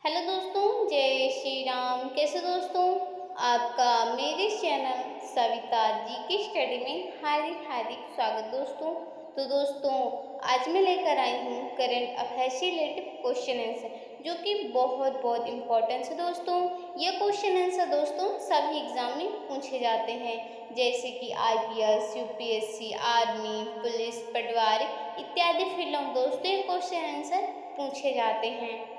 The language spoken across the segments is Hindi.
हेलो दोस्तों, जय श्री राम। कैसे दोस्तों? आपका मेरे चैनल सविता जी की स्टडी में हार्दिक हार्दिक स्वागत दोस्तों। तो दोस्तों, आज मैं लेकर आई हूँ करंट अफेयर से रिलेटेड क्वेश्चन आंसर, जो कि बहुत इम्पोर्टेंट है दोस्तों। ये क्वेश्चन आंसर दोस्तों सभी एग्जाम में पूछे जाते हैं, जैसे कि IPS, UPSC, आर्मी, पुलिस, पटवारी इत्यादि फील्डों में दोस्तों ये क्वेश्चन आंसर पूछे जाते हैं।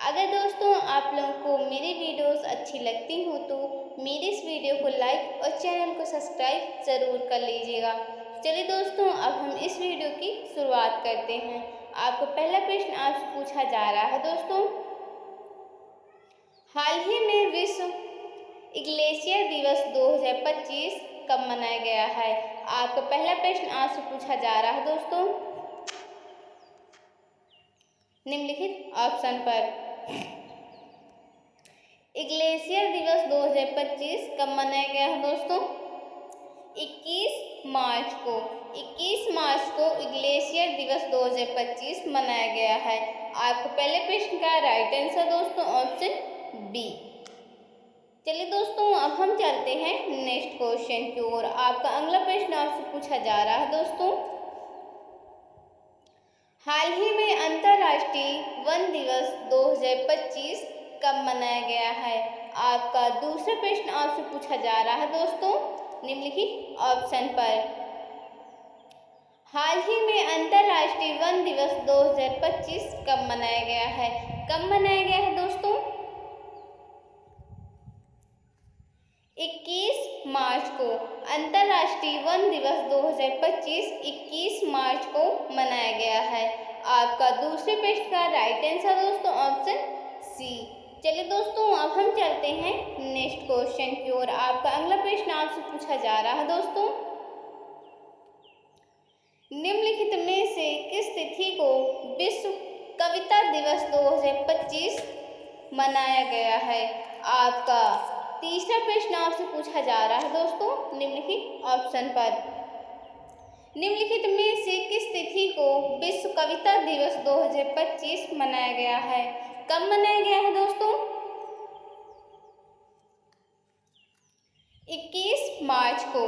अगर दोस्तों आप लोगों को मेरी वीडियोस अच्छी लगती हो तो मेरे इस वीडियो को लाइक और चैनल को सब्सक्राइब ज़रूर कर लीजिएगा। चलिए दोस्तों, अब हम इस वीडियो की शुरुआत करते हैं। आपको पहला प्रश्न आपसे पूछा जा रहा है दोस्तों, हाल ही में विश्व ग्लेशियर दिवस 2025 कब मनाया गया है? आपका पहला प्रश्न आपसे पूछा जा रहा है दोस्तों निम्नलिखित ऑप्शन पर। ग्लेशियर दिवस 2025 कब मनाया गया है दोस्तों? 21 मार्च को। 21 मार्च को ग्लेशियर दिवस 2025 मनाया गया है। आपको पहले प्रश्न का राइट आंसर दोस्तों ऑप्शन बी। चलिए दोस्तों, अब हम चलते हैं नेक्स्ट क्वेश्चन की ओर। आपका अगला प्रश्न आपसे पूछा जा रहा है दोस्तों, हाल ही में अंतर्राष्ट्रीय वन दिवस 2025 कब मनाया गया है? आपका दूसरा प्रश्न आपसे पूछा जा रहा है दोस्तों निम्नलिखित ऑप्शन पर। हाल ही में अंतर्राष्ट्रीय वन दिवस 2025 कब मनाया गया है? कब मनाया गया है दोस्तों? 21 मार्च को। अंतर्राष्ट्रीय वन दिवस 2025 21 मार्च को मनाया गया है। आपका दूसरे प्रश्न का राइट आंसर दोस्तों ऑप्शन सी। चलिए दोस्तों, अब हम चलते हैं नेक्स्ट क्वेश्चन की ओर। आपका अगला प्रश्न आपसे पूछा जा रहा है दोस्तों, निम्नलिखित में से किस तिथि को विश्व कविता दिवस 2025 मनाया गया है? आपका तीसरा प्रश्न आपसे पूछा जा रहा है दोस्तों निम्नलिखित ऑप्शन पर। निम्नलिखित में से किस तिथि को विश्व कविता दिवस 2025 मनाया गया है? कब मनाया गया है दोस्तों? 21 मार्च को।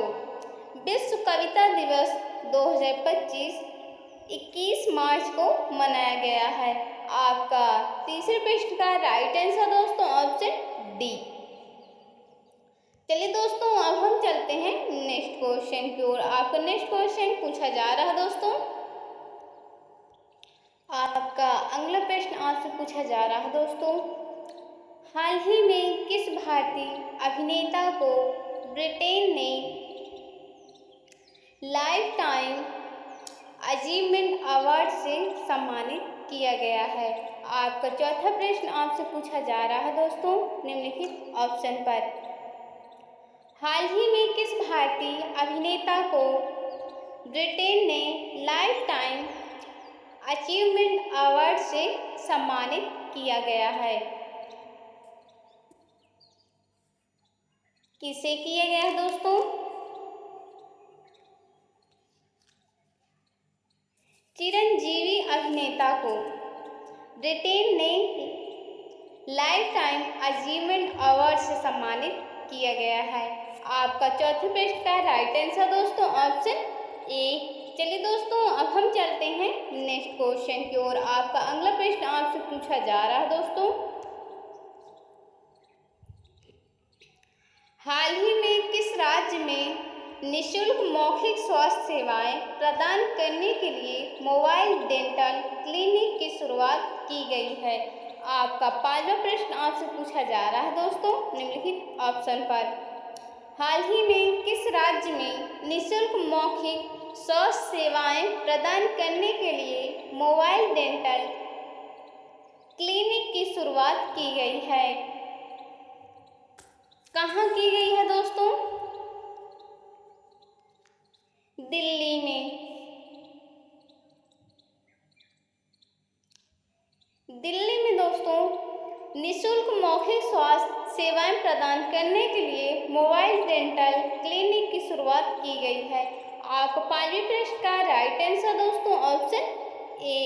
विश्व कविता दिवस 2025 21 मार्च को मनाया गया है। आपका तीसरे प्रश्न का राइट आंसर दोस्तों ऑप्शन डी। चलिए दोस्तों, अब हम चलते हैं नेक्स्ट क्वेश्चन की ओर। आपका नेक्स्ट क्वेश्चन पूछा जा रहा है दोस्तों, आपका अगला प्रश्न आपसे पूछा जा रहा है दोस्तों, हाल ही में किस भारतीय अभिनेता को ब्रिटेन ने लाइफ टाइम अचीवमेंट अवार्ड से सम्मानित किया गया है? आपका चौथा प्रश्न आपसे पूछा जा रहा है दोस्तों निम्नलिखित ऑप्शन पर। हाल ही में किस भारतीय अभिनेता को ब्रिटेन ने लाइफ टाइम अचीवमेंट अवार्ड से सम्मानित किया गया है? किसे किया गया है दोस्तों? चिरंजीवी अभिनेता को ब्रिटेन ने लाइफ टाइम अचीवमेंट अवार्ड से सम्मानित किया गया है। आपका चौथे प्रश्न का राइट आंसर दोस्तों ऑप्शन ए। चलिए दोस्तों, अब हम चलते हैं नेक्स्ट क्वेश्चन की ओर। आपका अगला प्रश्न आपसे पूछा जा रहा है दोस्तों, हाल ही में किस राज्य में निःशुल्क मौखिक स्वास्थ्य सेवाएं प्रदान करने के लिए मोबाइल डेंटल क्लिनिक की शुरुआत की गई है? आपका पांचवा प्रश्न आपसे पूछा जा रहा है दोस्तों निम्नलिखित ऑप्शन पर। हाल ही में किस राज्य में निःशुल्क मौखिक स्वास्थ्य सेवाएं प्रदान करने के लिए मोबाइल डेंटल क्लिनिक की शुरुआत की गई है? कहाँ की गई है दोस्तों? दिल्ली में। दिल्ली में दोस्तों निःशुल्क मौखिक स्वास्थ्य सेवाएं प्रदान करने के लिए मोबाइल डेंटल क्लिनिक की शुरुआत की गई है। आपको पांचवें प्रश्न का राइट आंसर दोस्तों ऑप्शन ए।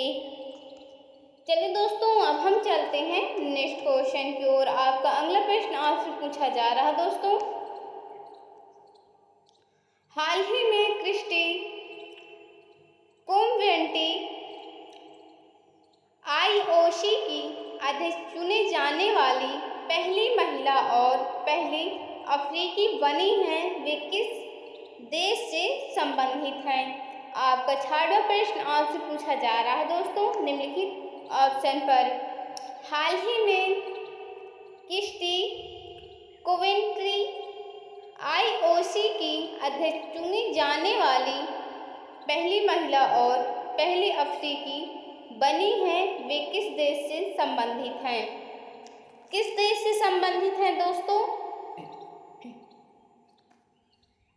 चलिए दोस्तों, अब हम चलते हैं नेक्स्ट क्वेश्चन की ओर। आपका अगला प्रश्न आपसे पूछा जा रहा है दोस्तों। हाल ही में क्रिस्टी कोमवेंटी आईओसी की अध्यक्ष चुने जाने वाली पहली महिला और पहली अफ्रीकी बनी हैं, वे किस देश से संबंधित हैं? आपका 6वां प्रश्न आपसे पूछा जा रहा है दोस्तों निम्नलिखित ऑप्शन पर। हाल ही में क्रिस्टी कोवेंट्री आईओसी की अध्यक्ष चुनी जाने वाली पहली महिला और पहली अफ्रीकी बनी हैं, वे किस देश से संबंधित हैं? किस देश से संबंधित हैं दोस्तों?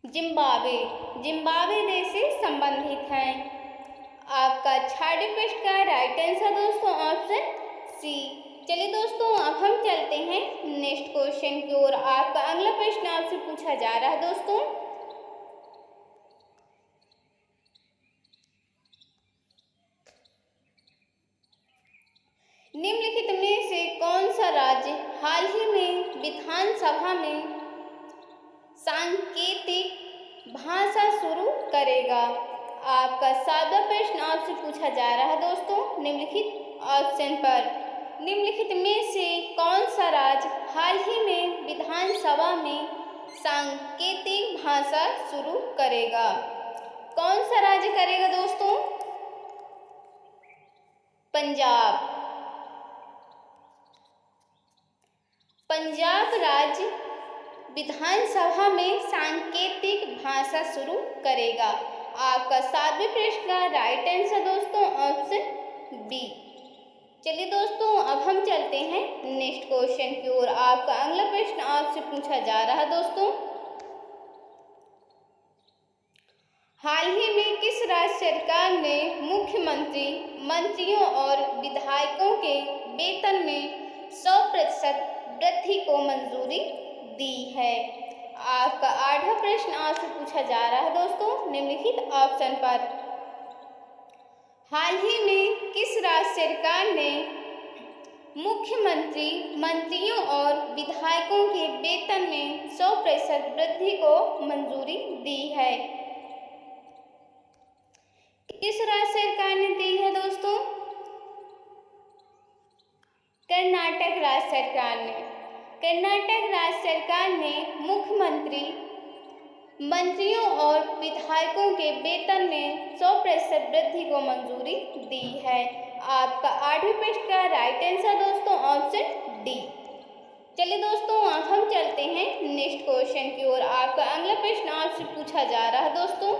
जिम्बाब्वे, जिम्बाब्वे देश से संबंधित हैं। आपका 6वें प्रश्न का राइट आंसर दोस्तों ऑप्शन सी। चलिए दोस्तों, अब हम चलते हैं नेक्स्ट क्वेश्चन की ओर। आपका अगला प्रश्न आपसे पूछा जा रहा है दोस्तों। निम्नलिखित में से कौन सा राज्य हाल ही में विधानसभा में सांकेतिक भाषा शुरू करेगा? आपका 7वां प्रश्न आपसे पूछा जा रहा है दोस्तों निम्नलिखित ऑप्शन पर। निम्नलिखित में से कौन सा राज्य हाल ही में विधानसभा में सांकेतिक भाषा शुरू करेगा? कौन सा राज्य करेगा दोस्तों? पंजाब। पंजाब राज्य विधानसभा में सांकेतिक भाषा शुरू करेगा। आपका 7वें प्रश्न का राइट आंसर दोस्तों ऑप्शन बी। चलिए दोस्तों, अब हम चलते हैं नेक्स्ट क्वेश्चन की ओर। आपका अगला प्रश्न आपसे पूछा जा रहा है दोस्तों। हाल ही में किस राज्य सरकार ने मुख्यमंत्री, मंत्रियों और विधायकों के वेतन में 100% वृद्धि को मंजूरी दी है? आपका 8वां प्रश्न आपसे पूछा जा रहा है दोस्तों निम्नलिखित ऑप्शन पर। हाल ही में किस राज्य सरकार ने मुख्यमंत्री, मंत्रियों और विधायकों के वेतन में 100% वृद्धि को मंजूरी दी है? किस राज्य सरकार ने दी है दोस्तों? कर्नाटक राज्य सरकार ने। कर्नाटक राज्य सरकार ने मुख्यमंत्री, मंत्रियों और विधायकों के वेतन में 100% वृद्धि को मंजूरी दी है। आपका 8वें प्रश्न का राइट आंसर दोस्तों ऑप्शन डी। चलिए दोस्तों, अब हम चलते हैं नेक्स्ट क्वेश्चन की ओर। आपका अगला प्रश्न आपसे पूछा जा रहा है दोस्तों।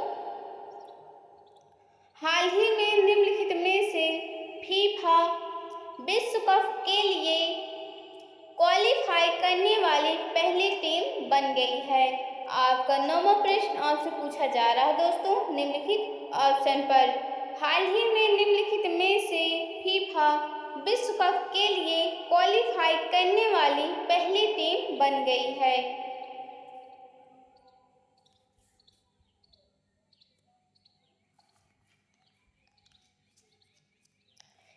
हाल ही में निम्नलिखित में से फीफा विश्व कप के लिए क्वालिफाई करने वाली पहली टीम बन गई है? आपका 9वां प्रश्न आपसे पूछा जा रहा है दोस्तों निम्नलिखित ऑप्शन पर। हाल ही में निम्नलिखित में से फीफा विश्व कप के लिए क्वालिफाई करने वाली पहली टीम बन गई है?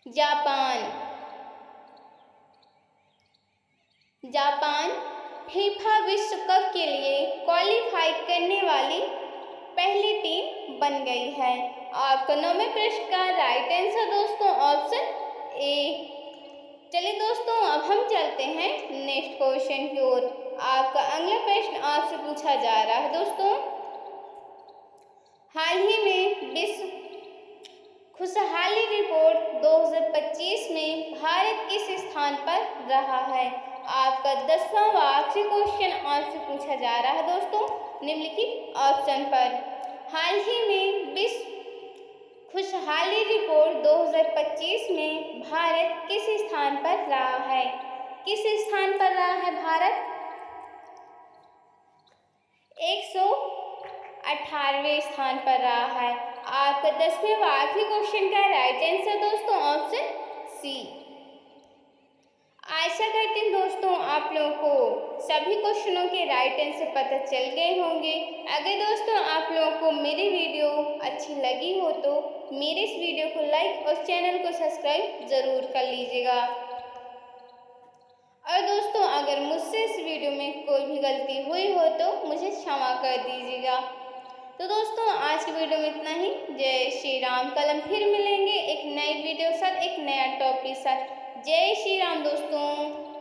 जापान। जापान फीफा विश्व कप के लिए क्वालिफाई करने वाली पहली टीम बन गई है। आपका 9वें प्रश्न का राइट आंसर दोस्तों ऑप्शन ए। चलिए दोस्तों, अब हम चलते हैं नेक्स्ट क्वेश्चन की ओर। आपका अगला प्रश्न आपसे पूछा जा रहा है दोस्तों। हाल ही में विश्व खुशहाली रिपोर्ट 2025 में भारत किस स्थान पर रहा है? आपका 10वां व आखिरी क्वेश्चन आपसे पूछा जा रहा है दोस्तों निम्नलिखित ऑप्शन पर। हाल ही में विश्व खुशहाली रिपोर्ट 2025 में भारत किस स्थान पर रहा है? किस स्थान पर रहा है भारत? 118वें स्थान पर रहा है। आपका 10वें व आखिरी क्वेश्चन का राइट आंसर दोस्तों ऑप्शन सी। आशा करती हूँ दोस्तों आप लोगों को सभी क्वेश्चनों के राइट आंसर पता चल गए होंगे। अगर दोस्तों आप लोगों को मेरी वीडियो अच्छी लगी हो तो मेरे इस वीडियो को लाइक और चैनल को सब्सक्राइब ज़रूर कर लीजिएगा। और दोस्तों, अगर मुझसे इस वीडियो में कोई भी गलती हुई हो तो मुझे क्षमा कर दीजिएगा। तो दोस्तों, आज की वीडियो में इतना ही। जय श्री राम। कल हम फिर मिलेंगे एक नई वीडियो के साथ, एक नया टॉपिक के साथ। जय श्री राम दोस्तों।